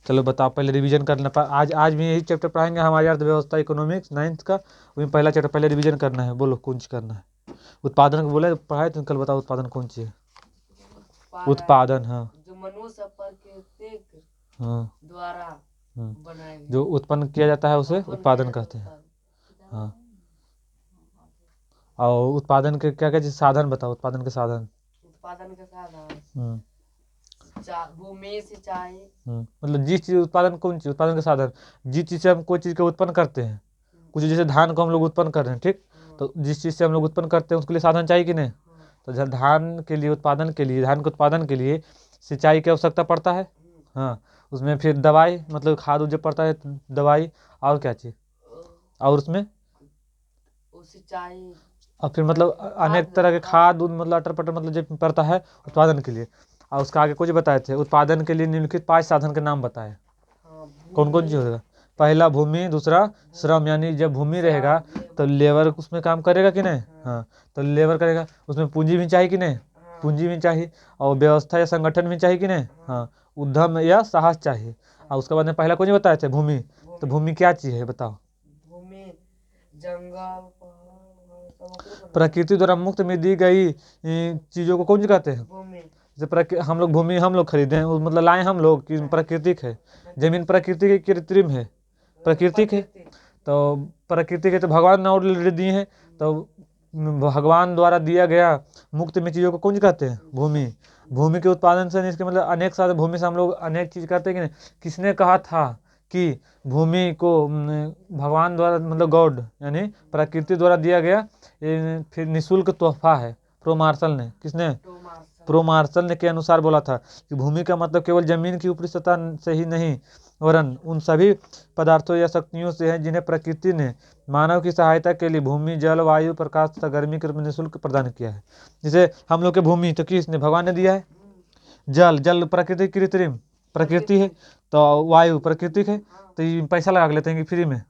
चलो बताओ, पहले रिवीजन करना। आज आज भी यही चैप्टर पढ़ाएंगे हमारी अर्थव्यवस्था इकोनॉमिक्स 9th का। वही पहला चैप्टर पहले रिवीजन करना है। बोलो कौन सी करना है। उत्पादन को बोले पढ़ाए तो कल बताओ उत्पादन कौन सी है। उत्पादन, हाँ, जो मनुष्य प्राकृतिक हाँ, द्वारा बनाए गए जो उत्पन्न किया जाता है उसे उत्पादन कहते हैं। हाँ, और उत्पादन के क्या क्या चीज साधन बताओ, उत्पादन के साधन। उत्पादन के साधन भूमि, सिंचाई। मतलब जिस चीज उत्पादन, कौन चीज उत्पादन के साधन, जिस चीज से हम कोई चीज को उत्पन्न करते हैं। कुछ जैसे धान को हम लोग उत्पन्न कर रहे हैं, ठीक, तो जिस चीज से हम लोग उत्पन्न करते हैं उसके लिए साधन चाहिए कि नहीं। तो जब धान के लिए उत्पादन के लिए, धान के उत्पादन के लिए सिंचाई की आवश्यकता पड़ता है। हाँ, उसमें फिर दवाई मतलब खाद जो पड़ता है, दवाई, और क्या चीज, और उसमें सिंचाई, और फिर मतलब अनेक तरह के खाद उद मतलब अटर पटर मतलब जो पड़ता है उत्पादन के लिए। और उसका आगे कुछ बताए थे, उत्पादन के लिए निम्नलिखित 5 साधन के नाम बताए। कौन कौन चीज होगा। पहला भूमि, दूसरा श्रम, यानी जब भूमि रहेगा तो लेबर उसमें काम करेगा कि नहीं। हाँ, तो लेबर करेगा, उसमें पूंजी भी चाहिए कि नहीं, पूंजी भी चाहिए। और व्यवस्था या संगठन भी चाहिए कि नहीं। हाँ, उद्यम या साहस चाहिए। और उसके बाद में पहला कुछ बताए थे भूमि। तो भूमि क्या चीज है बताओ। भूमि जंगल, प्रकृति द्वारा मुफ्त में दी गई चीजों को कौन सी कहते हैं। जैसे हम लोग भूमि हम लोग खरीदे हैं, मतलब लाए हम लोग कि प्राकृतिक है। जमीन प्राकृतिक है कृत्रिम है, प्राकृतिक है। तो प्राकृतिक है तो भगवान ने ऑलरेडी दिए हैं। तो भगवान द्वारा दिया गया मुफ्त में चीज़ों को कौन सी कहते हैं, भूमि। भूमि के उत्पादन से इसके मतलब अनेक सारे भूमि से हम लोग अनेक चीज़ करते हैं कि नहीं। किसने कहा था कि भूमि को भगवान द्वारा मतलब गॉड यानी प्रकृति द्वारा दिया गया ये फिर निःशुल्क तोहफा है। प्रो मार्शल ने, किसने, प्रो मार्शल ने के अनुसार बोला था कि भूमि का मतलब केवल जमीन की ऊपरी सतह से ही नहीं, वरन उन सभी पदार्थों या शक्तियों से है जिन्हें प्रकृति ने मानव की सहायता के लिए भूमि, जल, वायु, प्रकाश तथा गर्मी के रूप में निःशुल्क प्रदान किया है। जैसे हम लोग के भूमि तो किसने, भगवान ने दिया है। जल, जल प्रकृति कृत्रिम, प्रकृति है। तो वायु प्राकृतिक है। तो ये पैसा लगा के लेते हैं कि फ्री में,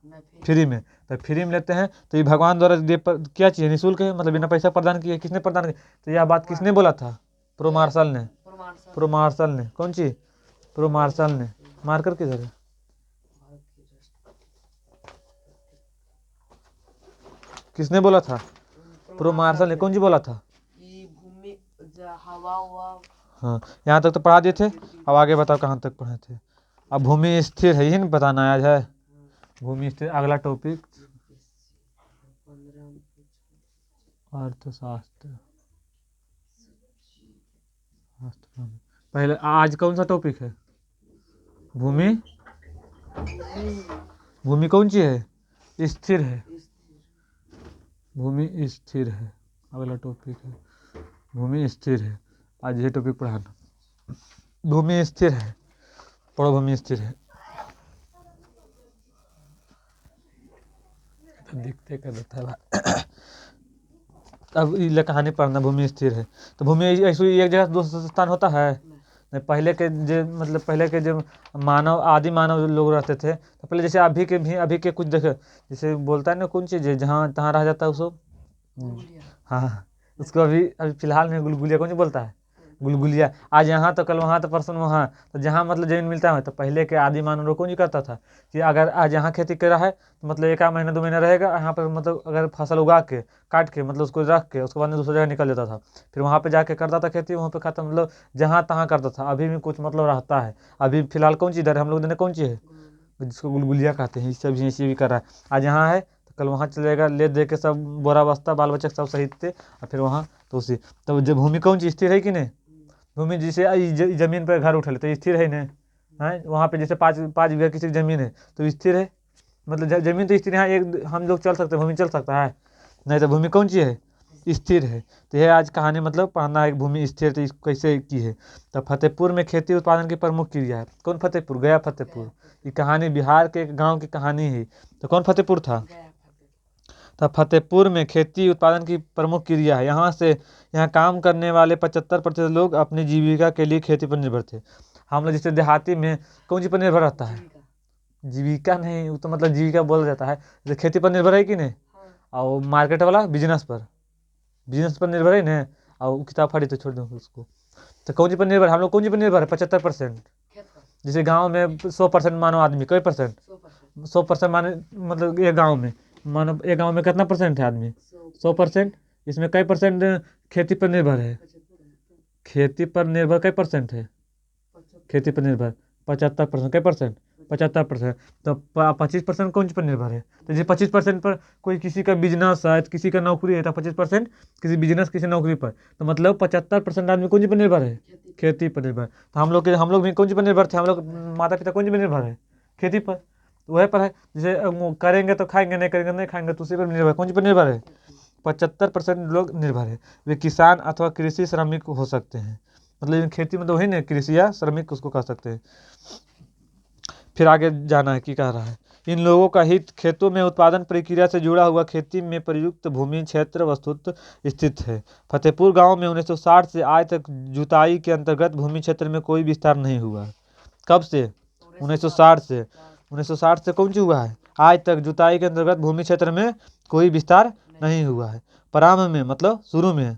फ्री में, तो फ्री में लेते हैं। तो ये भगवान द्वारा क्या चाहिए, निःशुल्क है, मतलब बिना पैसा प्रदान किए। किसने प्रदान किया, तो यह बात किसने बोला था, प्रो मार्शल ने। प्रो मार्शल ने कौन चीज, प्रो मार्शल ने। मार्कर किधर है, किसने बोला था, प्रो मार्शल ने कौन सी बोला था। भूमि हवा हुआ। हाँ, यहाँ तक तो पढ़ा दिए थे। अब आगे बताओ कहाँ तक पढ़े थे। अब भूमि स्थिर है, यही नहीं बताना आज है। भूमि स्थिर अगला टॉपिक अर्थशास्त्र। पहले आज कौन सा टॉपिक है, भूमि। भूमि कौन सी है, स्थिर है। भूमि स्थिर है अगला टॉपिक है, भूमि स्थिर है। आज ये टॉपिक पढ़ाना, भूमि स्थिर है, पढ़ो भूमि स्थिर है। दिखते कर देता है। अब ये कहानी पढ़ना, भूमि स्थिर है। तो भूमि ऐसे एक जगह से दूसरे स्थान होता है नहीं। पहले के जो मतलब पहले के जो मानव आदि मानव लोग रहते थे, तो पहले जैसे अभी के भी अभी के कुछ देखे, जैसे बोलता है ना कौन चीज़ है जहाँ तहाँ रह जाता है उसको। हाँ, उसको अभी अभी फिलहाल में गुलगुलिया कौन सी बोलता है, गुलगुलिया। आज यहाँ तो कल वहाँ तो परसों वहाँ। तो जहाँ मतलब जमीन मिलता है, तो पहले के आदि मानव लोग कौन जी करता था कि अगर आज यहाँ खेती कर रहा है तो मतलब 1 महीना 2 महीना रहेगा यहाँ पर, मतलब अगर फसल उगा के काट के मतलब उसको रख के उसके बाद में दूसरी जगह निकल जाता था। फिर वहाँ पे जाके करता था खेती, वहाँ पे खाता मतलब जहाँ तहाँ करता था। अभी भी कुछ मतलब रहता है। अभी फिलहाल कौन सी इधर हम लोग देने कौन सी है, जिसको गुलगुलिया कहते हैं, इस सब ऐसे भी कर रहा है। आज यहाँ है तो कल वहाँ चलेगा, ले दे के सब बोरा बस्ता बाल बच्चा सब सहित थे, और फिर वहाँ तो उसी। तो जब भूमि कौन चीज स्थिर है कि नहीं, भूमि जैसे जमीन पर घर उठा लेते स्थिर है नहीं है। वहाँ पे जैसे 5 बीघा किसी की जमीन है तो स्थिर है, मतलब जमीन तो स्थिर है। यहाँ एक हम लोग चल सकते हैं, भूमि चल सकता है नहीं। तो भूमि कौन चीज है, स्थिर है। तो यह आज कहानी मतलब पढ़ना है, भूमि स्थिर तो कैसे की है। तो फतेहपुर में खेती उत्पादन की प्रमुख क्रिया है। कौन फतेहपुर, गया फतेहपुर। ये कहानी बिहार के एक गाँव की कहानी है। तो कौन फतेहपुर था, तो फतेहपुर में खेती उत्पादन की प्रमुख क्रिया है। यहाँ काम करने वाले 75% लोग अपनी जीविका के लिए खेती पर निर्भर थे। हम लोग जैसे देहाती में कौन सी पर निर्भर रहता है, जीविका नहीं, वो तो मतलब जीविका बोला जाता है। जैसे खेती पर निर्भर है कि नहीं, और मार्केट वाला बिजनेस पर, बिजनेस पर निर्भर है ना। और किताब फाड़ी तो छोड़ दो उसको। तो कौन सी पर निर्भर, हम लोग कौन सी पर निर्भर है, 75%। जैसे गांव में 100% मानो आदमी, कई परसेंट? 100%। 100% माने मतलब एक गांव में मानो, एक गांव में कितना परसेंट है आदमी? 100%। इसमें कई परसेंट खेती पर निर्भर है? खेती पर निर्भर कई परसेंट है? खेती पर निर्भर 75%। कई परसेंट? 75%। तो 25% कौन चीज़ पर निर्भर है? तो जैसे 25% पर कोई किसी का बिजनेस है, किसी का नौकरी है, तो 25% किसी बिजनेस किसी नौकरी पर, तो मतलब 75% आदमी कौन चीज़ पर निर्भर है? खेती पर निर्भर। तो हम लोग भी कौन चीज़ पर निर्भर थे? हम लोग माता पिता कौन चीज़ पर निर्भर है? खेती पर। तो वह पर है, जैसे वो करेंगे तो खाएंगे, नहीं करेंगे नहीं खाएंगे, तो उसी पर निर्भर, कौन चीज़ पर निर्भर है? 75% लोग निर्भर है। वे किसान अथवा कृषि श्रमिक हो सकते हैं। मतलब खेती में तो वही ना, कृषि या श्रमिक उसको कह सकते हैं। फिर आगे जाना है कि कह रहा है, इन लोगों का हित खेतों में उत्पादन प्रक्रिया से जुड़ा हुआ खेती में प्रयुक्त भूमि क्षेत्र वस्तुत स्थित है। फतेहपुर गांव में 1960 से आज तक जुताई के अंतर्गत भूमि क्षेत्र में कोई विस्तार नहीं हुआ। कब से? 1960 से। 1960 से कौन सी हुआ है? आज तक जुताई के अंतर्गत भूमि क्षेत्र में कोई विस्तार नहीं हुआ है। प्रारंभ में मतलब शुरू में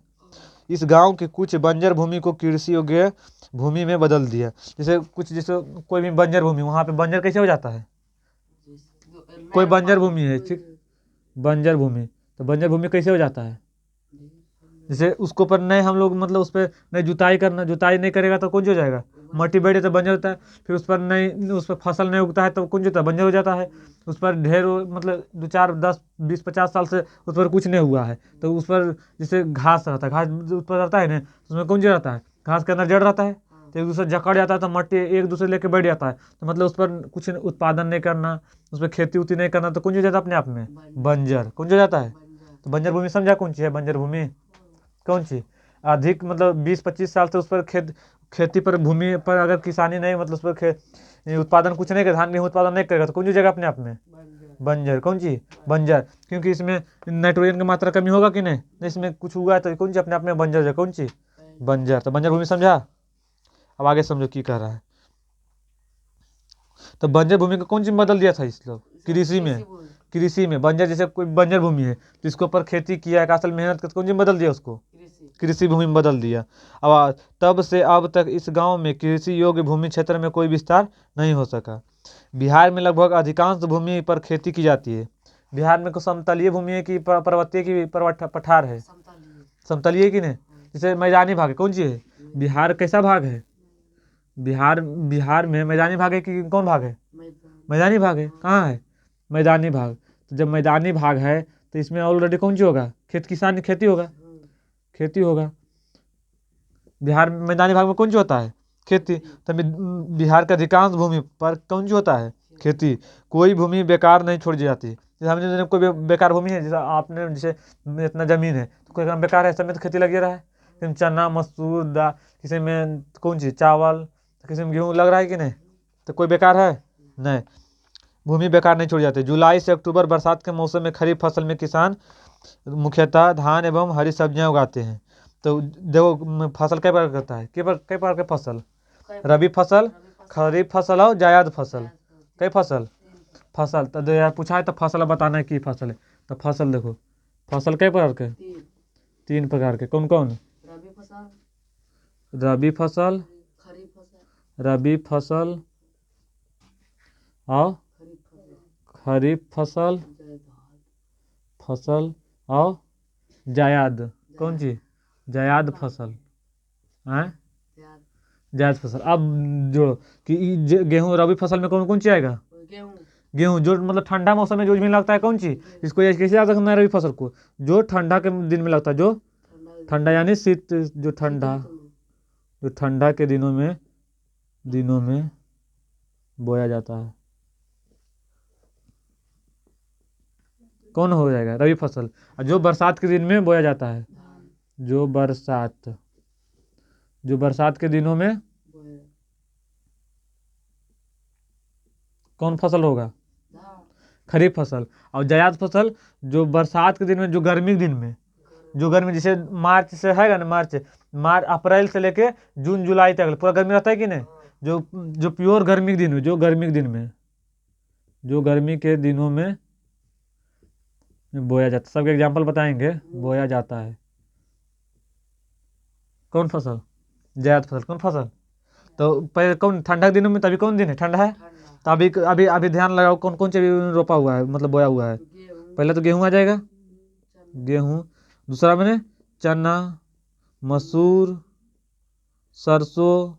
इस गांव के कुछ बंजर भूमि को कृषि योग्य भूमि में बदल दिया। जैसे कुछ, जैसे कोई भी बंजर भूमि, वहाँ पे बंजर कैसे हो जाता है? कोई बंजर भूमि है, ठीक, बंजर भूमि, तो बंजर भूमि कैसे हो जाता है? जैसे उसको पर नहीं हम लोग मतलब उस पर नहीं जुताई करना, जुताई नहीं करेगा तो कौन हो जाएगा? मट्टी बैठे तो बंजर होता है। फिर उस पर नहीं, उस पर फसल नहीं उगता है तो कौन होता है? बंजर हो जाता है। उस पर ढेर मतलब 2 4 10 20 50 साल से उस पर कुछ नहीं हुआ है, तो उस पर जैसे घास रहता है, घास उस पर रहता है ना, उसमें कौन रहता है? घास के अंदर जड़ रहता है, तो एक दूसरे जकड़ जाता है, तो मट्टी एक दूसरे लेके बैठ जाता है, तो मतलब उस पर कुछ उत्पादन नहीं करना, उस पर खेती उती नहीं करना, तो कौन हो जाता है अपने आप में? बंजर। कौन हो जाता है? तो बंजर भूमि समझा कौन सी है बंजर भूमि? कौन सी? अधिक मतलब 20 25 साल से उस पर खेती पर भूमि पर अगर किसानी नहीं, मतलब उस पर ये उत्पादन कुछ नहीं करेगा, धान गेहूँ उत्पादन नहीं करेगा, तो कौन सी जगह अपने आप में? बंजर। कौन सी? बंजर। क्योंकि इसमें नाइट्रोजन की मात्रा कमी होगा कि नहीं, इसमें कुछ हुआ है तो कौन सी अपने आप में बंजर है? कौन सी? बंजर। तो बंजर भूमि समझा। अब आगे समझो की कह रहा है। तो बंजर भूमि को कौन सी बदल दिया था इस लोग? कृषि में। कृषि में बंजर, जैसे कोई बंजर भूमि है तो इसके ऊपर खेती किया है, असल मेहनत कर, कौन सी बदल दिया उसको? कृषि भूमि में बदल दिया। अब तब से अब तक इस गांव में कृषि योग्य भूमि क्षेत्र में कोई विस्तार नहीं हो सका। बिहार में लगभग अधिकांश भूमि पर खेती की जाती है। बिहार में कुछ समतलीय भूमि है कि पर्वतीय की पठार है? समतलीय की नहीं, जैसे मैदानी भाग है, कौन सी है? बिहार कैसा भाग है? बिहार में मैदानी भाग है कि कौन भाग है? मैदानी भाग है। कहाँ है? मैदानी भाग। तो जब मैदानी भाग है तो इसमें ऑलरेडी कौन सी होगा? किसान खेती होगा, खेती होगा। बिहार में मैदानी भाग में कौन सी होता है? खेती। तो बिहार के अधिकांश भूमि पर कौन सी होता है? खेती। कोई भूमि बेकार नहीं छोड़ी जाती। जैसे हमने कोई बेकार भूमि है, जैसे आपने, जैसे इतना जमीन है तो कोई काम बेकार है, सब में तो खेती लगी रहा है। किसी चना मसूर दाल, किसी में कौन सी चावल, किसी में गेहूँ लग रहा है कि नहीं, तो कोई बेकार है? नहीं, भूमि बेकार नहीं छोड़ी जाती। जुलाई से अक्टूबर बरसात के मौसम में खरीफ फसल में किसान मुख्यतः धान एवं हरी सब्जियां उगाते हैं। तो देखो फसल कई प्रकार करता है, कई प्रकार के फसल, रबी फसल, खरीफ फसल और जायद फसल। कई फसल तो यार पूछा है तो फसल बताना है कि फसल है, तो फसल देखो, फसल कई प्रकार के? 3 प्रकार के। कौन कौन? रबी फसल, रबी फसल और खरीफ फसल और जायद। कौन सी? जायद फसल है, जायद फसल। अब जोड़ो कि गेहूँ रबी फसल में कौन कौन सी आएगा? गेहूँ जो मतलब ठंडा मौसम में जो भी लगता है, कौन सी? इसको कैसे याद रखना है रबी फसल को? जो ठंडा के दिन में लगता है, जो ठंडा यानी शीत, जो ठंडा के दिनों में बोया जाता है, कौन हो जाएगा? रबी फसल। और जो बरसात के दिन में बोया जाता है, जो बरसात के दिनों में कौन फसल होगा? खरीफ फसल। और जायद फसल जो बरसात के दिन में, जो गर्मी के दिन में, जो गर्मी जैसे मार्च से है ना, मार्च अप्रैल से लेके जून जुलाई तक पूरा गर्मी रहता है कि नहीं, जो प्योर गर्मी के दिन में, जो गर्मी के दिनों में बोया जाता है। सबके एग्जाम्पल बताएंगे। बोया जाता है कौन फसल? जायद फसल। कौन फसल? तो पहले कौन ठंडा के दिनों में तभी कौन दिन है, ठंडा है। ठंडा। तो अभी अभी अभी ध्यान लगाओ कौन कौन से अभी रोपा हुआ है, मतलब बोया हुआ है। गेहूं, पहले तो गेहूँ आ जाएगा, चना, गेहूँ। दूसरा मैंने चना, मसूर, सरसों।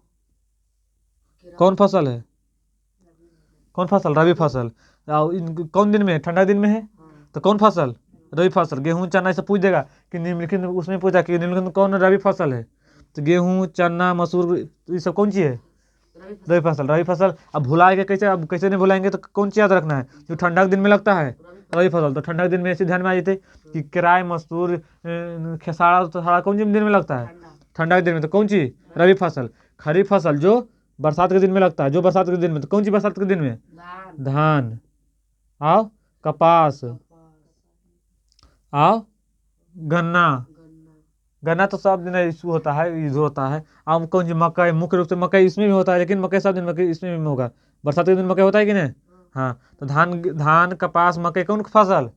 केरा, कौन फसल है, कौन फसल, रबी फसल। कौन दिन में है, ठंडा दिन में है। हाँ, तो कौन फसल, रबी फसल। गेहूँ चना ऐसे पूछ देगा कि निम्नलिखित में, उसमें पूछा कि निम्नलिखित में कौन रबी फसल है। तो गेहूँ चना मसूर ये सब कौन सी है, रबी फसल, रबी फसल। रबी फसल अब भुलाएंगे कैसे, अब कैसे नहीं भुलाएंगे, तो कौन सी याद रखना है, जो ठंडा के दिन में लगता है, रबी फसल। तो ठंडा के दिन में ऐसे ध्यान में आ जाते कि किराए मसूर खेसारा तो सारा कौन सी दिन में लगता है, ठंडा, ठंडा के दिन में। तो कौन सी, रबी फसल। खरीफ फसल जो बरसात के दिन में लगता है, जो बरसात के दिन में, तो कौन सी बरसात के दिन में, धान, धान। आओ कपास, कपास, आओ गन्ना। गन्ना, गन्ना तो सब दिन इशू होता है, यूज होता है। अब कौन सी, मकई। मुख्य रूप से मकई इसमें भी होता है, लेकिन मकई सब दिन, मकई इसमें भी होगा। बरसात के दिन मकई होता है कि नहीं। हाँ, तो धान, धान कपास मकई कौन फसल,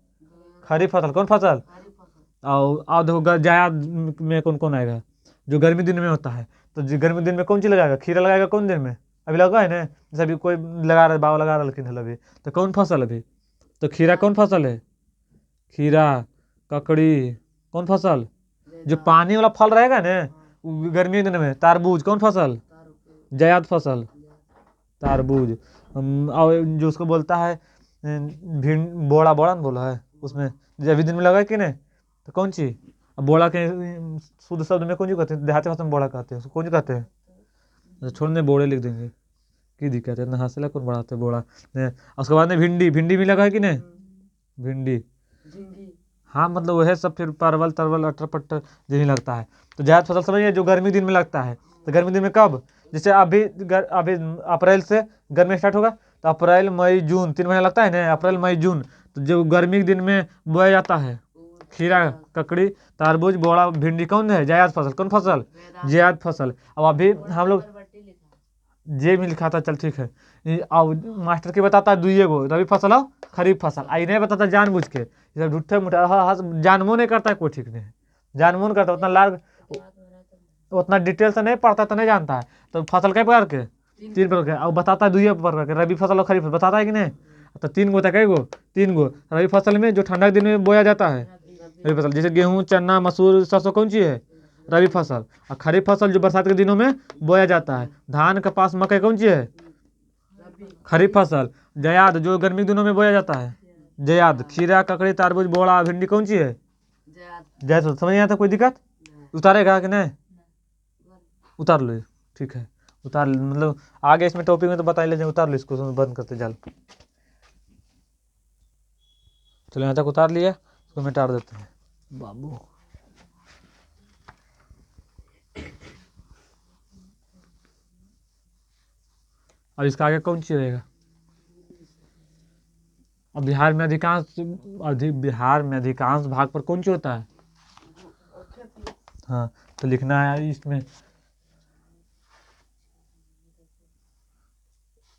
खरीफ फसल। कौन फसल। खरीफ फसल, और देखो जायद में कौन कौन आएगा, जो गर्मी दिन में होता है। तो जो गर्मी दिन में कौन चीज लगाएगा, खीरा लगाएगा कौन दिन में, अभी लगा है ना, जैसे अभी कोई लगा रहा है, बाबा लगा रहा है अभी। तो कौन फसल अभी, तो खीरा कौन फसल है, खीरा, ककड़ी। कौन फसल, जो जैदा, पानी वाला फल रहेगा ना, वो गर्मी के दिन में। तरबूज कौन फसल, तारुके, जायद फसल, तरबूज। और जो उसको बोलता है भिंड, बोड़ा, बोड़ा ना बोला है उसमें, जो अभी दिन में लगा है कि नहीं। तो कौन सी, अब बोड़ा के शुद्ध शब्द में कौन सी कहते हैं, देहाती भाषा में बोड़ा कहते हैं उसको, कौन सी कहते हैं। अच्छा, छोड़ने बोड़े लिख देंगे, की दिक्कत है, इतना हंसला कौन बढ़ाते हैं, बोड़ा नहीं। और उसके बाद में भिंडी, भिंडी भी लगा है कि नहीं, भिंडी। झिंगी, हाँ, मतलब वह सब फिर परवल तरवल अटर पट्टर जो ही लगता है। तो जायद फसल समझिए जो गर्मी दिन में लगता है। तो गर्मी दिन में कब, जैसे अभी अभी अप्रैल से गर्मी स्टार्ट होगा, तो अप्रैल मई जून 3 महीना लगता है ना, अप्रैल मई जून। तो जो गर्मी के दिन में बोया जाता है, खीरा, ककड़ी, तरबूज, बोड़ा, भिंडी कौन है, जायद फसल। कौन फसल, जायद फसल। अब अभी हम लोग जे में लिखा था, चल ठीक है। अब मास्टर के बताता है दुइये गो, रबी फसल और खरीफ फसल। आई नहीं बताता जानबूझ के, ये सब झूठे मूठे जानबो नहीं करता है, कोई ठीक नहीं है, जानबो नहीं करता उतना लाग, उतना डिटेल से नहीं पढ़ता तो नहीं जानता है। तो फसल कई प्रकार के, 3 प्रकार के। और बताता है दुइये प्रकार के, रबी फसल और खरीफ फसल बताता है कि नहीं। तो 3 गो होता है, कई गो, 3 गो। रबी फसल में जो ठंडा के दिन में बोया जाता है, रबी फसल। जैसे गेहूँ चना मसूर सरसों कौन सी है, रबी फसल। और खरीफ फसल जो बरसात के दिनों में बोया जाता है, धान कपास मकई कौन सी है, खरीफ फसल। जायद जो गर्मी के दिनों में बोया जाता है, जायद। खीरा ककड़ी तरबूज बोड़ा भिंडी कौन सी है, जायद फसल। समझ नहीं आता, कोई दिक्कत, उतारेगा कि नहीं, उतार लो, ठीक है, उतार लो। मतलब आगे इसमें टॉपिक में तो बता ही ले, उतार लो इसको, बंद करते जाल। चलो यहाँ तक उतार लिया, इसको मिटा देते हैं बाबू। अब इसका आगे कौन सी रहेगा। अब बिहार में अधिकांश भाग पर कौन सी होता है। हाँ, तो लिखना है इसमें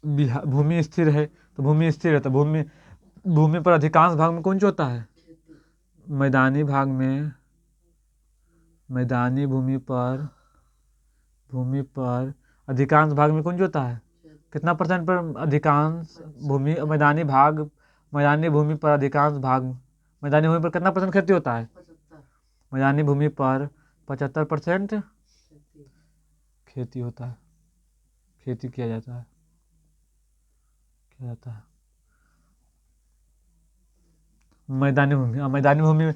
भूमि स्थिर है, तो भूमि स्थिर है, तो भूमि पर अधिकांश भाग में कौन सी होता है, मैदानी भाग में, मैदानी भूमि पर अधिकांश भाग में कौन सी होता है, कितना % पर अधिकांश भूमि, मैदानी भूमि पर अधिकांश भाग, मैदानी भूमि पर कितना % खेती होता है, मैदानी भूमि पर 75% खेती होता है, खेती किया जाता है, मैदानी भूमि में।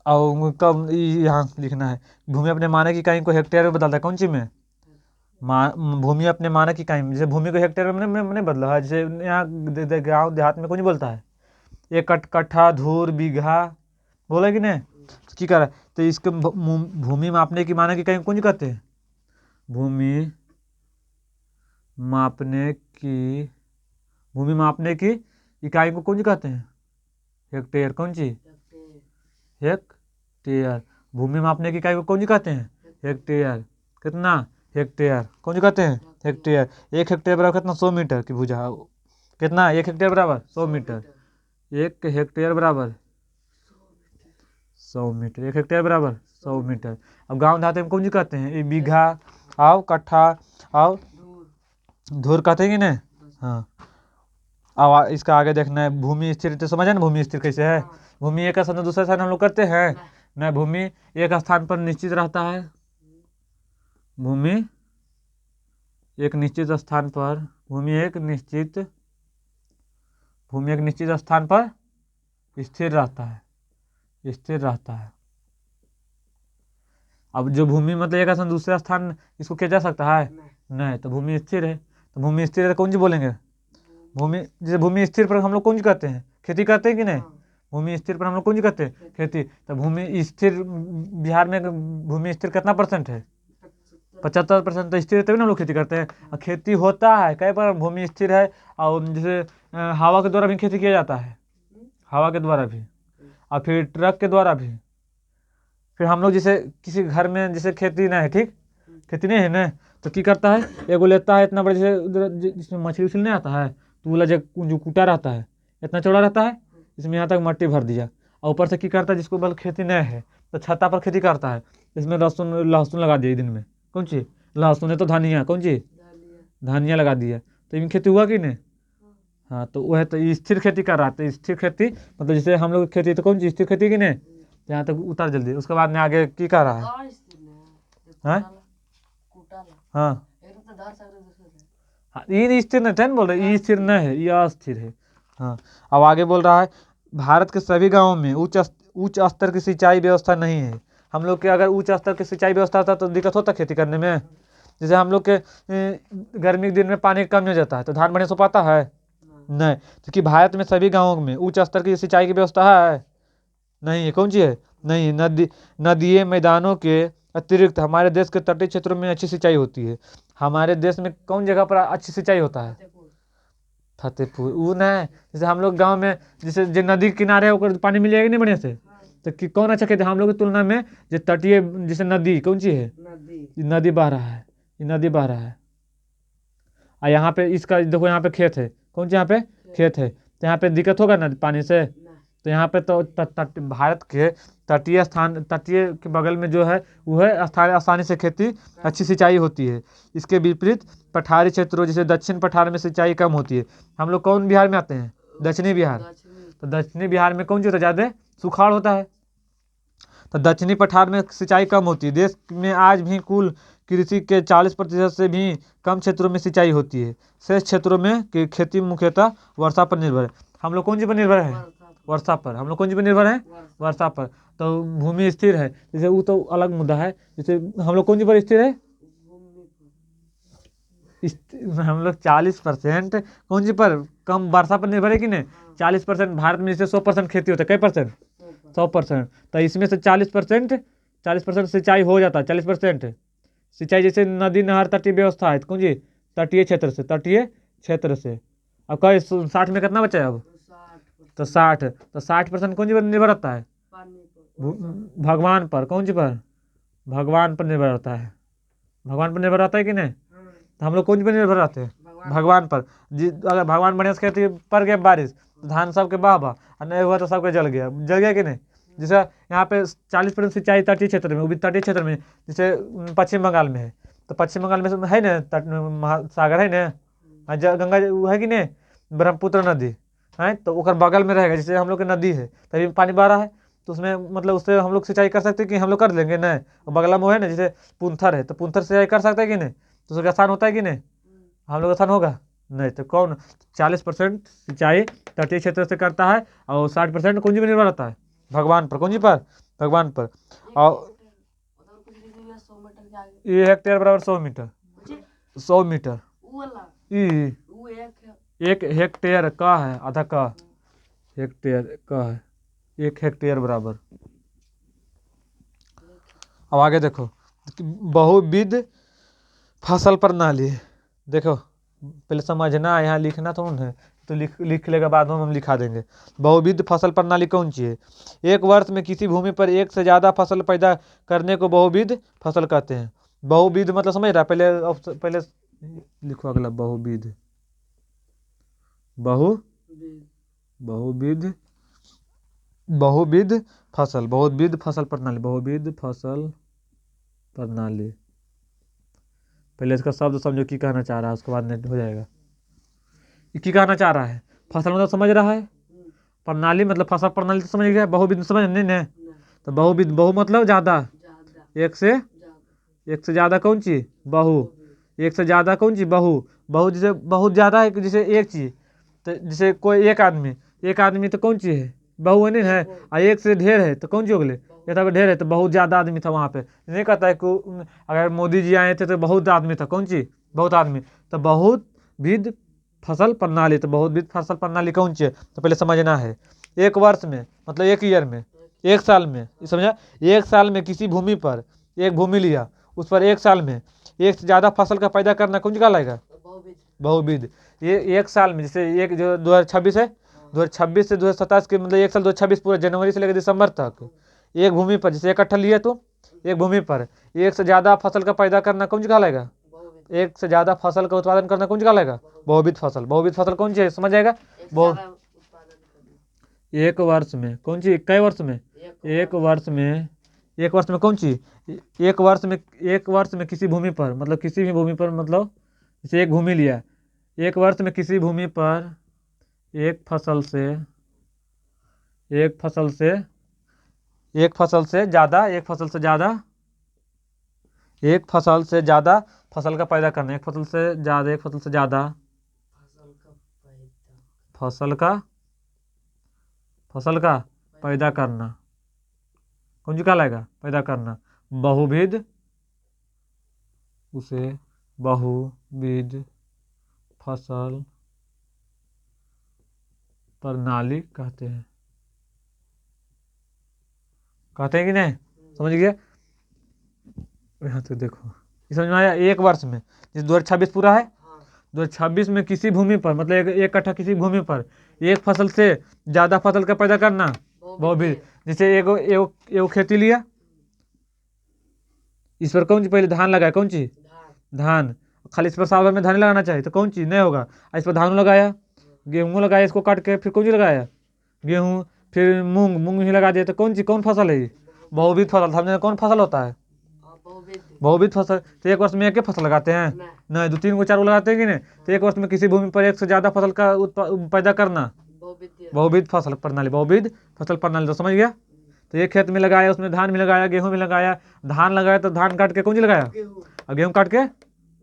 और कब यहाँ लिखना है, भूमि अपने मानक इकाई को हेक्टेयर में बदलता है, कौन सी में, भूमि अपने मानक इकाई में। जैसे भूमि को हेक्टेयर में नहीं बदला है, जैसे यहाँ गाँव देहात में कौन सी बोलता है, 1 कट्ठा, धूर, बीघा, बोला कि नहीं। तो क्या कर रहा है, तो इसको भूमि मापने की मानक इकाई कौन सी कहते हैं, भूमि मापने की इकाई को कौन सी कहते हैं, हेक्टेयर। कौन सी, हेक्टेयर। भूमि मापने की इकाई को कौन सी कहते हैं, हेक्टेयर। कितना, हेक्टेयर। कौन सी कहते हैं, हेक्टेयर। 1 हेक्टेयर बराबर कितना, 100 मीटर की भुजा। कितना, 1 हेक्टेयर बराबर 100 मीटर, 1 हेक्टेयर बराबर 100 मीटर, 1 हेक्टेयर बराबर 100 मीटर। अब गाँव देहात में कौन सी कहते हैं, बीघा, आओ कट्ठा, आओ धूर धुर कहते हैं कि नहीं। हाँ, अब इसका आगे देखना है। भूमि स्थिर, तो समझे ना भूमि स्थिर कैसे है। हाँ। भूमि एक स्थान से दूसरे स्थान हम लोग करते हैं नहीं। न, भूमि एक स्थान पर निश्चित रहता है। भूमि एक निश्चित स्थान पर, भूमि एक निश्चित स्थान पर स्थिर रहता है, स्थिर रहता है। अब जो भूमि मतलब एक स्थान दूसरा स्थान, इसको किया जा सकता है नहीं। नहीं, तो भूमि स्थिर है। तो भूमि स्थिर है, कौन सी बोलेंगे। भूमि, जैसे भूमि स्थिर पर हम लोग कौन सी करते हैं, खेती करते हैं कि नहीं। हाँ। भूमि स्थिर पर हम लोग कौन सी करते हैं, खेती। तो भूमि स्थिर, बिहार में भूमि स्थिर कितना % है, 75%। तो स्थिर है तभी ना हम लोग खेती करते हैं। और खेती होता है कई पर भूमि स्थिर है। और जैसे हवा के द्वारा भी खेती किया जाता है, हवा के द्वारा भी, और फिर ट्रक के द्वारा भी। फिर हम लोग जैसे किसी घर में जैसे खेती ना है, ठीक, खेती नहीं है ना, तो क्या करता है, एगो लेता है इतना बड़ा, जैसे उधर जिसमें मछली उछली नहीं आता है, तो वो जो जो कूटा रहता है इतना चौड़ा रहता है, इसमें यहाँ तक मट्टी भर दिया, और ऊपर से क्या करता है, जिसको बल खेती नहीं है तो छत्ता पर खेती करता है। इसमें लहसुन लहसुन लगा दिया दिन में, कौन सी लहसुन है, तो धनिया, कौन सी दालिया। धनिया लगा दिया, तो इनमें खेती हुआ कि नहीं। हाँ, तो वह तो स्थिर खेती कर रहा है। तो स्थिर खेती मतलब जैसे हम लोग खेती, तो कौन सी स्थिर खेती की नहीं, यहाँ तक उतर जल्दी। उसके बाद में आगे की कर रहा है। और स्थिर नहीं है। हाँ? कुटाला हाँ एक तो धार सकते दूसरे से। हाँ, ये स्थिर नहीं था ना, बोल रहे ये स्थिर नहीं है, ये अस्थिर है। हाँ, अब आगे बोल रहा है, भारत के सभी गांवों में उच्च स्तर की सिंचाई व्यवस्था नहीं है। हम लोग के अगर उच्च स्तर की सिंचाई व्यवस्था होता तो दिक्कत होता खेती करने में। जैसे हम लोग के गर्मी के दिन में पानी कम हो जाता है, तो धान बढ़िया से पाता है नहीं। क्योंकि भारत में सभी गांवों में उच्च स्तर की सिंचाई की व्यवस्था है नहीं है, कौन सी है नहीं है। नदियों मैदानों के अतिरिक्त हमारे देश के तटीय क्षेत्रों में अच्छी सिंचाई होती है। हमारे देश में कौन जगह पर अच्छी सिंचाई होता है, फतेहपुर। फतेहपुर। वो नहीं, जैसे हम लोग गांव में जैसे जो नदी के किनारे है ओकर पानी मिल जाएगा नहीं बढ़िया से, तो कि कौन अच्छा खेती है हम लोग की तुलना में। जो तटीय जैसे नदी कौन सी है, नदी। ये नदी बह रहा है, ये नदी बह रहा है। और यहाँ पे इसका देखो, यहाँ पे खेत है, कौन सी यहाँ पे खेत है, तो यहाँ पे दिक्कत होगा ना पानी से। नहीं। तो यहाँ पे तो भारत के तटीय के बगल में जो है वो है स्थान, आसानी से खेती, अच्छी सिंचाई होती है। इसके विपरीत पठारी क्षेत्रों जैसे दक्षिण पठार में सिंचाई कम होती है। हम लोग कौन बिहार में आते हैं, दक्षिणी बिहार। दक्षिणी। तो दक्षिणी बिहार में कौन सी होता है, ज़्यादा सुखाड़ होता है। तो दक्षिणी पठार में सिंचाई कम होती है। देश में आज भी कुल कृषि के 40% से भी कम क्षेत्रों में सिंचाई होती है। शेष क्षेत्रों में की खेती मुख्यतः वर्षा पर निर्भर है। हम लोग कौन सी पर निर्भर है, वर्षा पर। हम लोग कौन सी पर निर्भर है, वर्षा पर। तो भूमि स्थिर है, जैसे वो तो अलग मुद्दा है। जैसे हम लोग कौन सी पर स्थिर है, हम लोग 40% कौन सी पर, कम वर्षा पर निर्भर है कि नहीं। 40% भारत में जैसे 100% खेती होता है, कई %, 100%। तो इसमें से 40% सिंचाई हो जाता है, 40% सिंचाई जैसे नदी नहर तटीय व्यवस्था है, तो कौन जी तटीय क्षेत्र से, तटीय क्षेत्र से। अब कई 60 में कितना बचा है अब, तो 60% कौन सी पर निर्भर रहता है, भगवान पर। कौन सी पर, भगवान पर निर्भर रहता है। भगवान पर निर्भर रहता है कि नहीं। तो हम लोग कौन सी पर निर्भर रहते हैं, भगवान पर। अगर भगवान बढ़िया से खेती पड़ गया बारिश, तो धान सबके बह और नहीं हुआ तो सबके जल गया कि नहीं। जैसे यहाँ पे 40% सिंचाई तटीय क्षेत्र में, वो भी तटीय क्षेत्र में, जैसे पश्चिम बंगाल में है। तो पश्चिम बंगाल में है ना महासागर है ना, गंगा वो है कि नहीं, ब्रह्मपुत्र नदी है, तो ओकर बगल में रहेगा। जैसे हम लोग की नदी है तभी पानी बह रहा है, तो उसमें मतलब उससे हम लोग सिंचाई कर सकते हैं कि हम लोग कर लेंगे नहीं। और बगल में वो है ना, जैसे पुंथर है, तो पुंथर सिंचाई कर सकते हैं कि नहीं, तो उसका आसान होता है कि नहीं, हम लोग आसान होगा नहीं। तो कौन 40% सिंचाई तटीय क्षेत्र से करता है, और 60% कौन सी पर निर्भर रहता है, भगवान पर। कौन सी पर, भगवान पर। और 100 मीटर के आगे। 1 हेक्टेयर बराबर 100 मीटर, 100 मीटर। वो वाला। ई वो एक है। 1 हेक्टेयर का है, आधा का हेक्टेयर का है, 1 हेक्टेयर बराबर। अब आगे देखो, बहुविध फसल प्रणाली। देखो पहले समझना, यहाँ लिखना तो है, तो लिख लेगा, बाद में हम लिखा देंगे। बहुविध फसल प्रणाली कौन सी है, एक वर्ष में किसी भूमि पर एक से ज़्यादा फसल पैदा करने को बहुविध फसल कहते हैं। बहुविध मतलब समझ रहा, पहले लिखो अगला, बहुविध, बहुविध बहुविध फसल प्रणाली, बहुविध फसल प्रणाली। पहले इसका शब्द समझो की कहना चाह रहा है, उसके बाद नेट हो जाएगा। ये की कहना चाह रहा है, फसल मतलब समझ रहा है, प्रणाली मतलब फसल प्रणाली तो समझ गया, बहुविध समझ नहीं ना। तो बहुविध, बहु मतलब ज़्यादा, एक से ज़्यादा कौन चीज़, बहु, एक से ज़्यादा कौन चीज़, बहु। बहु जैसे बहुत ज़्यादा है कि जैसे एक चीज़, तो जैसे कोई एक आदमी तो कौन चीज़ है, बहु नहीं है। और एक से ढेर है तो कौन चीज़ हो गए, ये तो ढेर है तो बहुत ज़्यादा आदमी था वहाँ पे। नहीं कहता है कि अगर मोदी जी आए थे तो बहुत आदमी था, कौन चीज़, बहुत आदमी। तो बहुत विध फसल प्रणाली, तो बहुत विध फसल प्रणाली कौन चीज़ है, तो पहले समझना है। एक वर्ष में मतलब एक ईयर में, एक साल में, समझा। एक साल में किसी भूमि पर एक भूमि लिया, उस पर एक साल में एक से ज़्यादा फसल का पैदा करना कौन सा लाएगा, बहुविध। ये एक साल में, जैसे एक जो 2026 है, 2026 से 2027 के मतलब एक साल 2026 पूरा जनवरी से लेकर दिसंबर तक एक भूमि पर, जैसे इकट्ठा लिए तो एक भूमि पर एक से ज़्यादा फसल का पैदा करना कौन सा लाएगा, एक से ज़्यादा फसल का उत्पादन करना कौन सा लाएगा, बहुविध फसल। बहुविध फसल कौन सी है, समझ जाएगा। एक वर्ष में कौन सी, कई वर्ष में, एक वर्ष में, एक वर्ष में कौन सी, एक वर्ष में किसी भूमि पर मतलब किसी भी भूमि पर, मतलब जैसे एक भूमि लिया, एक वर्ष में किसी भूमि पर एक फसल से ज़्यादा फसल का पैदा करना, एक फसल से ज़्यादा फसल का पैदा करना कौन सी कहलाएगा, पैदा करना, बहुविध, उसे बहुविध फसल प्रणाली कहते हैं कि नहीं, समझ गया। यहाँ तो देखो ये समझ में आया। एक वर्ष में जैसे 2026 पूरा है, 2026 में किसी भूमि पर मतलब एक कट्ठा किसी भूमि पर एक फसल से ज़्यादा फसल का पैदा करना, बहुविध। जैसे एगो खेती लिया, इस पर कौन सी पहले धान लगाया, कौन सी, धान। खाली इस पर साल भर में धान लगाना चाहिए तो कौन चीज़ नहीं होगा। इस पर धान लगाया, गेहूँ लगाया, इसको काट के फिर कौन सी लगाया, गेहूँ, फिर मूंग भी लगा दिया, तो कौन फसल है ये, बहुविध फसल। समझे कौन फसल होता है, बहुविध फसल। तो एक वर्ष में एक ही फसल लगाते हैं, नहीं 2 3 को 4 को लगाते हैं कि नहीं। तो एक वर्ष में किसी भूमि पर एक से ज़्यादा फसल का पैदा करना, बहुविध फसल प्रणाली, बहुविध फसल प्रणाली। तो समझ गया। तो एक खेत में लगाया, उसमें धान भी लगाया, गेहूँ भी लगाया। धान लगाया तो धान काट के कौन सी लगाया, और गेहूँ काट के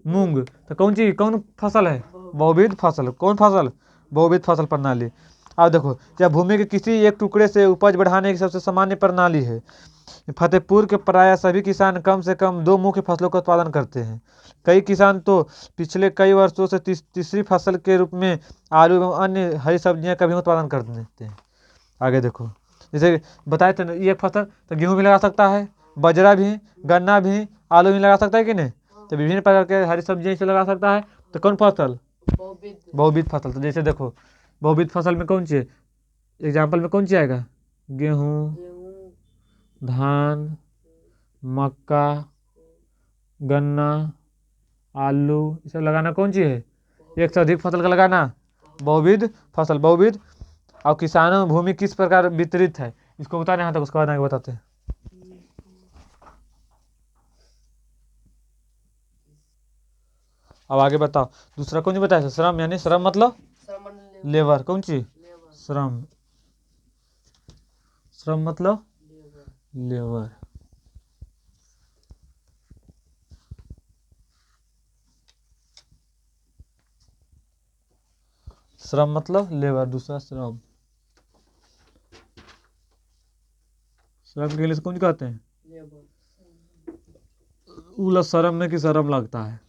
मूंग। तो कौन फसल है, बहुविध फसल। कौन फसल, बहुविध फसल प्रणाली। अब देखो, जब भूमि के किसी एक टुकड़े से उपज बढ़ाने की सबसे सामान्य प्रणाली है। फतेहपुर के प्रायः सभी किसान कम से कम 2 मुख्य फसलों का उत्पादन करते हैं। कई किसान तो पिछले कई वर्षों से तीसरी फसल के रूप में आलू एवं अन्य हरी सब्जियां का भी उत्पादन कर देते हैं। आगे देखो, जैसे बताए थे ये फसल, तो गेहूँ भी लगा सकता है, बाजरा भी, गन्ना भी, आलू भी लगा सकता है कि नहीं। तो विभिन्न प्रकार के हरी सब्जियां इसे लगा सकता है। तो कौन फसल, बहुविध फसल। तो जैसे देखो, बहुविध फसल में कौन सी है, एग्जाम्पल में कौन सी आएगा, गेहूँ, धान, मक्का, गन्ना, आलू, ये सब लगाना कौन सी है, एक से अधिक फसल का लगाना, बहुविध फसल। बहुविध। और किसानों में भूमि किस प्रकार वितरित है, इसको बताने यहाँ तक, उसके बाद आगे बताते हैं। अब आगे बताओ, दूसरा कौन सी बताया, श्रम, यानी श्रम मतलब लेबर, कौन सी, श्रम। श्रम मतलब लेबर। श्रम मतलब लेबर, दूसरा श्रम। श्रम के लिए कौन कहते हैं, उला शर्म में कि शर्म लगता है,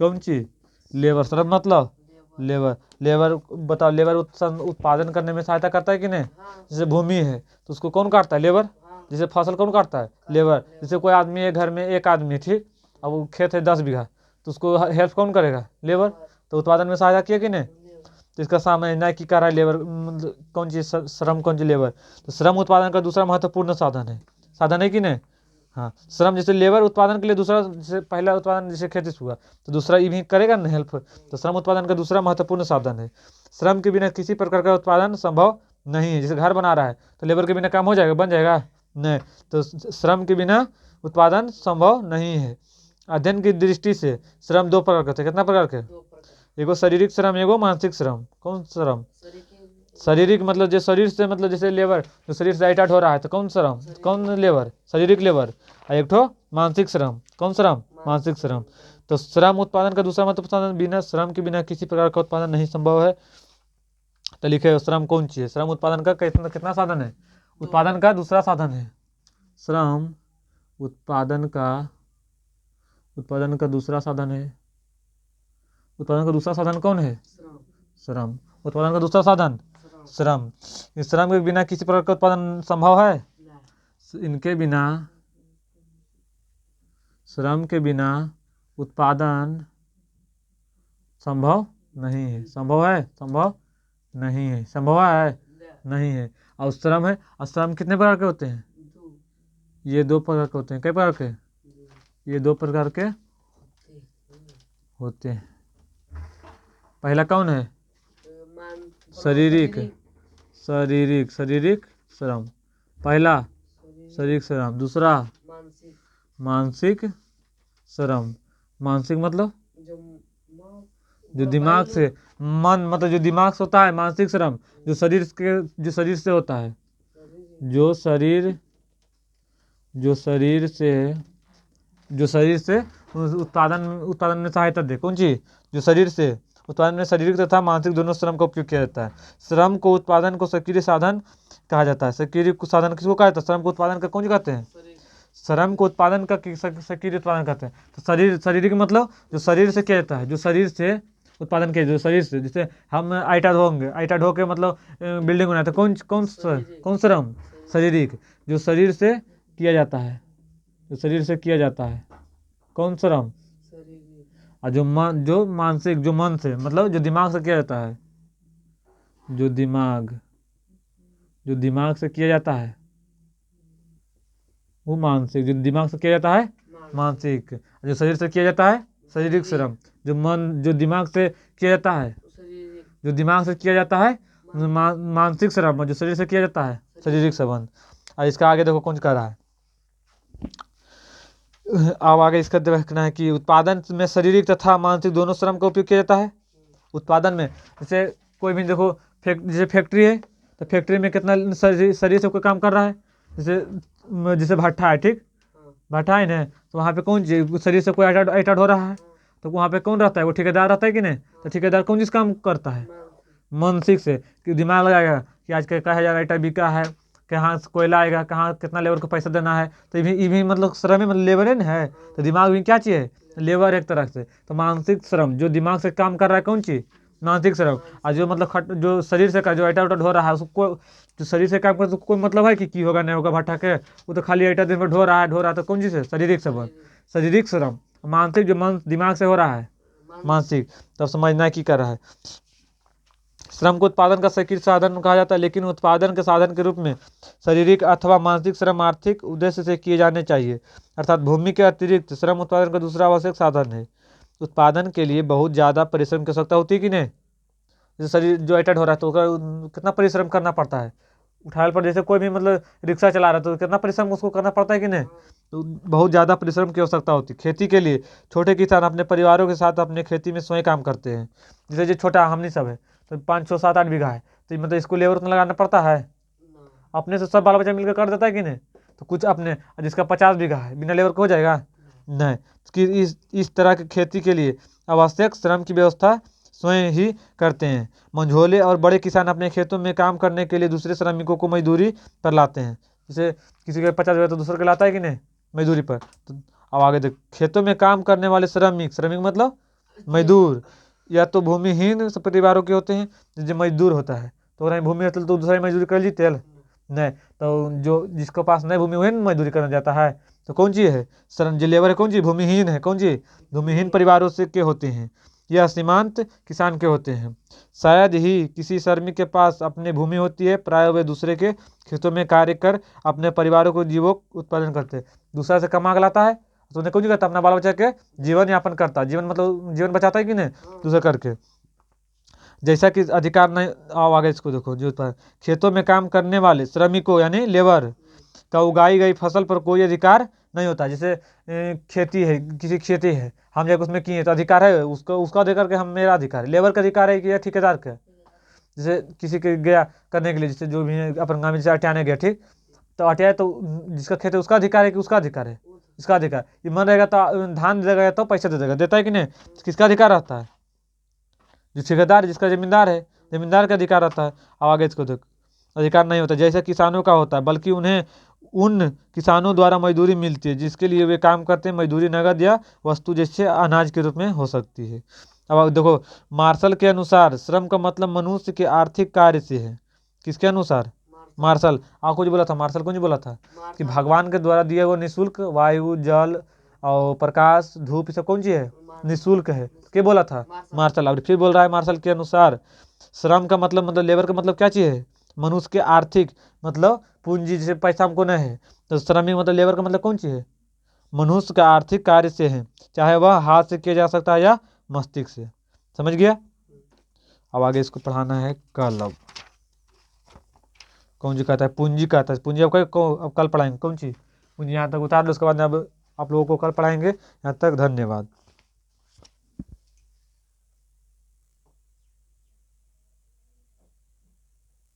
कौन चीज, लेबर। श्रम मतलब लेबर। लेबर बताओ, लेबर उत्पादन करने में सहायता करता है कि नहीं। जैसे भूमि है तो उसको कौन काटता है, लेबर। जैसे फसल कौन काटता है, लेबर। जैसे कोई आदमी है, घर में एक आदमी, ठीक, अब वो खेत है 10 बीघा, तो उसको हेल्प कौन करेगा, लेबर। तो उत्पादन में सहायता किया कि नहीं। तो इसका समझना कि कर रहा है लेबर, कौन चीज श्रम, कौन सी लेबर। तो श्रम उत्पादन का दूसरा महत्वपूर्ण साधन है कि नहीं। हाँ, श्रम जैसे लेबर उत्पादन के लिए दूसरा, जैसे पहला उत्पादन जैसे खेती से हुआ, तो दूसरा ये भी करेगा ना हेल्प। तो श्रम उत्पादन का दूसरा महत्वपूर्ण साधन है। श्रम के बिना किसी प्रकार का उत्पादन संभव नहीं है। जैसे घर बना रहा है तो लेबर के बिना काम हो जाएगा, बन जाएगा नहीं। तो श्रम के बिना उत्पादन संभव नहीं है। अध्ययन की दृष्टि से श्रम दो प्रकार के होते हैं। कितना प्रकार के? 2 प्रकार। एगो शारीरिक श्रम, एगो मानसिक श्रम। कौन श्रम? शरीर की शारीरिक मतलब जो शरीर से, मतलब जैसे लेबर, जो शरीर से टाइट हो रहा है तो कौन श्रम, कौन लेबर? शारीरिक लेबर। और एक ठो मानसिक श्रम। कौन श्रम? मानसिक श्रम। तो श्रम उत्पादन का दूसरा मतलब साधन, बिना श्रम के बिना किसी प्रकार का उत्पादन नहीं संभव है। तो लिखे श्रम कौन चीज है? श्रम उत्पादन का कितना साधन है? उत्पादन का दूसरा साधन है। श्रम उत्पादन का दूसरा साधन है। उत्पादन का दूसरा साधन कौन है? श्रम। श्रम। उत्पादन का दूसरा साधन श्रम। श्रम। इस श्रम के बिना किसी प्रकार का उत्पादन संभव है? नहीं। इनके बिना, श्रम के बिना उत्पादन संभव नहीं है। संभव है? संभव नहीं है। संभव है? नहीं है। और श्रम है, और श्रम कितने प्रकार के होते हैं? 2 ये 2 प्रकार के होते हैं। कई प्रकार के? ये 2 प्रकार के होते हैं। पहला कौन है? शारीरिक श्रम। पहला शारीरिक श्रम। दूसरा मानसिक। मानसिक श्रम। मानसिक मतलब जो जो दिमाग से, मन मतलब जो दिमाग से होता है। मानसिक श्रम जो शरीर से होता है। जो शरीर से उत्पादन में सहायता दे। कौन चीज? जो शरीर से उत्पादन में शारीरिक तथा मानसिक दोनों श्रम का उपयोग किया जाता है। श्रम को उत्पादन को सक्रिय साधन कहा जाता है। सक्रिय साधन किसको कहा जाता है? श्रम को उत्पादन का कौन कहते हैं? श्रम को उत्पादन का सक्रिय उत्पादन कहते हैं। तो शारीरिक मतलब जो शरीर से किया जाता है, जो शरीर से उत्पादन किया, जो शरीर से, जैसे हम आईटा ढोंगे, आईटा ढो के मतलब बिल्डिंग बनाते, कौन श्रम? शारीरिक। जो शरीर से किया जाता है, जो शरीर से किया जाता है, कौन श्रम? और जो मानसिक, जो मन से मतलब जो दिमाग से किया जाता है, जो दिमाग से किया जाता है वो मानसिक। जो दिमाग से किया जाता है मानसिक। जो शरीर से किया जाता है शारीरिक श्रम। जो दिमाग से किया जाता है, जो दिमाग से किया जाता है मानसिक श्रम। जो शरीर से किया जाता है शारीरिक श्रम। और इसका आगे देखो कौन कह रहा है। अब आगे इसका देखना है कि उत्पादन में शारीरिक तथा मानसिक दोनों श्रम का उपयोग किया जाता है। उत्पादन में जैसे कोई भी देखो, जैसे फैक्ट्री है तो फैक्ट्री में कितना शरीर से कोई काम कर रहा है। जैसे भट्ठा है, ठीक, भट्ठा है ना, तो वहाँ पे कौन शरीर से कोई आइटा ढो रहा है, तो वहाँ पे कौन रहता है? वो ठेकेदार रहता है कि नहीं? तो ठेकेदार कौन चीज़ काम करता है? मानसिक से, कि दिमाग लगाएगा कि आज कहा हजार आइटा बिका है, कहाँ से कोयला आएगा, कहाँ कितना लेबर को पैसा देना है। तो ये भी मतलब श्रम है, मतलब लेबर है ना है। तो दिमाग भी क्या चीज़ है? लेबर एक तरह से। तो मानसिक श्रम जो दिमाग से काम कर रहा है, कौन चीज़? मानसिक श्रम। और जो मतलब जो शरीर से का जो आइटा उटा ढो रहा है, उसको जो शरीर से काम करता है, कोई मतलब है कि होगा नहीं होगा भट्ठा के, वो तो खाली आइटा दिन में ढो रहा है। तो कौन चीज़ है? शारीरिक श्रम। शारीरिक श्रम। मानसिक जो मन दिमाग से हो रहा है मानसिक, तब समझना की कर रहा है। श्रम को उत्पादन का सक्रिय साधन कहा जाता है, लेकिन उत्पादन के साधन के रूप में शारीरिक अथवा मानसिक श्रम आर्थिक उद्देश्य से किए जाने चाहिए। अर्थात भूमि के अतिरिक्त श्रम उत्पादन का दूसरा आवश्यक साधन है। उत्पादन के लिए बहुत ज़्यादा परिश्रम की आवश्यकता होती है कि नहीं? जैसे शरीर जो एटेड हो रहा है तो कितना परिश्रम करना पड़ता है उठाने पर। जैसे कोई भी मतलब रिक्शा चला रहा है तो कितना परिश्रम उसको करना पड़ता है कि नहीं? तो बहुत ज़्यादा परिश्रम की आवश्यकता होती है। खेती के लिए छोटे किसान अपने परिवारों के साथ अपने खेती में स्वयं काम करते हैं। जैसे जो छोटा हमनी सब है तो 5, 6, 7, 8 बीघा है, तो मतलब इसको लेबर उतना लगाना पड़ता है? अपने से सब बाल बच्चा मिलकर कर देता है कि नहीं? तो कुछ अपने, जिसका 50 बीघा है बिना लेबर को हो जाएगा? नहीं। कि इस तरह की खेती के लिए आवश्यक श्रम की व्यवस्था स्वयं ही करते हैं। मंझोले और बड़े किसान अपने खेतों में काम करने के लिए दूसरे श्रमिकों को मजदूरी पर लाते हैं। जैसे किसी के 50 बीघा तो दूसरे को लाता है कि नहीं मजदूरी पर। तो अब आगे देख, खेतों में काम करने वाले श्रमिक मतलब मजदूर या तो भूमिहीन परिवारों के होते हैं। जो मजदूर होता है तो अगर भूमि है तो दूसरा मजदूरी कर ली तेल नहीं, तो जो जिसके पास नहीं भूमि हुए मजदूरी करना जाता है। तो कौन चीज़ है? श्रम जो लेबर है कौन चीज़? भूमिहीन है। कौन चीज़? भूमिहीन परिवारों से के होते हैं या सीमांत किसान के होते हैं। शायद ही किसी श्रमिक के पास अपनी भूमि होती है, प्राय वे दूसरे के खेतों में कार्य कर अपने परिवारों को जीवोक उत्पादन करते हैं। दूसरा से कमा के लाता है तो उन्हें कुछ करता, अपना बाल बच्चा के जीवन यापन करता है। जीवन मतलब जीवन बचाता है कि नहीं दूसरा करके। जैसा कि अधिकार नहीं, आओ आगे इसको देखो। जो खेतों में काम करने वाले श्रमिकों यानी लेबर का उगाई गई फसल पर कोई अधिकार नहीं होता। जैसे खेती है, किसी की खेती है, हम जाकर उसमें किए तो अधिकार है उसको, उसका अधिकार के हम, मेरा अधिकार है। लेबर का अधिकार है कि या ठेकेदार का? जैसे किसी के गया करने के लिए, जैसे जो भी है अपन गाँव में जैसे अटियाने गया, ठीक, तो अटिया तो जिसका खेत है उसका अधिकार है कि उसका अधिकार है? इसका अधिकार। ये मन रहेगा तो धान दे देगा तो पैसा दे देगा, देता है कि नहीं? किसका अधिकार रहता है? जो ठेकेदार, जिसका जमींदार है, जमींदार का अधिकार रहता है। अब आगे इसको देख, अधिकार नहीं होता जैसे किसानों का होता है, बल्कि उन्हें उन किसानों द्वारा मजदूरी मिलती है जिसके लिए वे काम करते हैं। मजदूरी नगद या वस्तु जैसे अनाज के रूप में हो सकती है। अब देखो, मार्शल के अनुसार श्रम का मतलब मनुष्य के आर्थिक कार्य से है। किसके अनुसार? मार्शल। आपको जो बोला था, मार्शल को नहीं बोला था कि भगवान के द्वारा दिया हुआ निःशुल्क वायु, जल और प्रकाश, धूप, ये सब कौन चीज है? निःशुल्क है। क्या बोला था? मार्शल। अब फिर बोल रहा है मार्शल के अनुसार श्रम का मतलब लेबर का मतलब क्या चीज है? मनुष्य के आर्थिक मतलब पूंजी, जैसे पैसा हमको नहीं है तो श्रमिक मतलब लेबर का मतलब कौन चीज है? मनुष्य का आर्थिक कार्य से है, चाहे वह हाथ से किया जा सकता है या मस्तिष्क से। समझ गया? अब आगे इसको पढ़ाना है कल। अब कौन जी कहता है? पूंजी कहता है। पूंजी अब कल पढ़ाएंगे। कौन सी पूंजी? यहाँ तक उतार लो, उसके बाद अब आप लोगों को कल पढ़ाएंगे। यहाँ तक धन्यवाद।